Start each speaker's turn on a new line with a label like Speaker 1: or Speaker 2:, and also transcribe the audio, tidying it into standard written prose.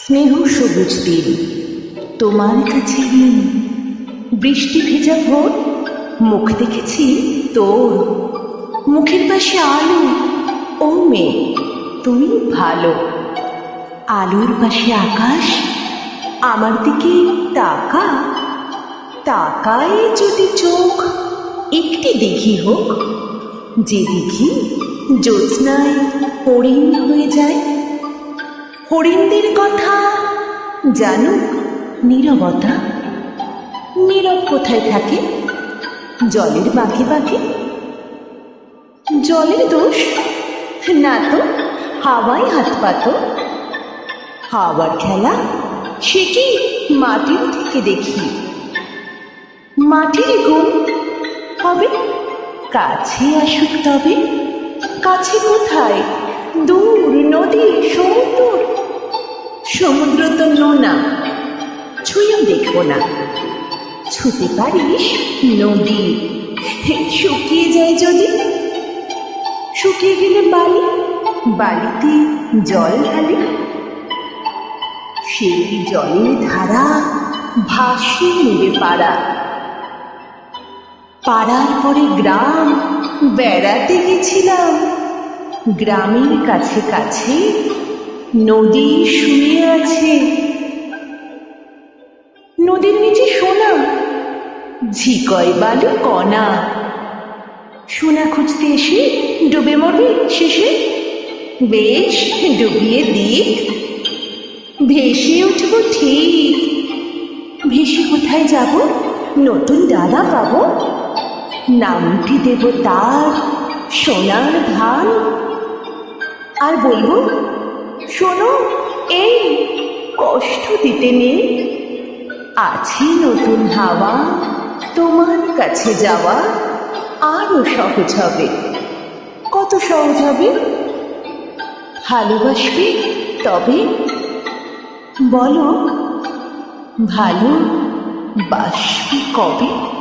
Speaker 1: স্নেহ সবুজ দিন তোমার কাছে ঋণ, বৃষ্টি ভেজা ভোর মুখ দেখেছি তোর, মুখের পাশে আলো। ও মেয়ে তুমি ভালো, আলোর পাশে আকাশ, আমার দিকে তাকা। তাকায় যদি চোখ একটি দিঘি হোক, যে দিঘি জ্যোৎস্নায় হরিণ হয়ে যায়। হরিণদের কথা জানুক নীরবতা, নীরব কোথায় থাকে? জলের বাঁকে বাঁকে। জলের দোষ না তো, হাওয়ায় হাত পাতো। হাওয়ার খেলা সে কি মাটির থেকে দেখি। মাটির গুণ হবে কাছে আসুক তবে। কাছে কোথায়? দূর নদী সমুদ্র। সমুদ্র তো নোনা, ছুঁয়েও দেখব না। ছুতে পারিস নদী, শুকিয়ে যায় যদি। শুকিয়ে গেলে বালি, বালিতে জল ঢালে। সেই জলের ধারা ভাসিয়ে নেবে পাড়া। পাড়ার পরে গ্রাম বেড়াতে গেছিলাম। গ্রামের কাছে কাছে নদী শুয়ে আছে। নদীর নিচে সোনা, ঝিকয় বালু কণা। সোনা খুঁজতে এসে ডুবে মরবে শেষে। বেশ ডুবিয়ে দিক, ভেসে উঠব ঠিক। ভেসে কোথায় যাব? নতুন ডানা পাবো, নামটি দেব তার সোনার ধান। আর বলবো, শোনো এই কষ্ট দিতে নেই, আছে নতুন হাওয়া, তোমার কাছে যাওয়া আরো সহজ হবে। কত সহজ হবে? ভালোবাসবে তবে? বলো ভালোবাসবে কবে?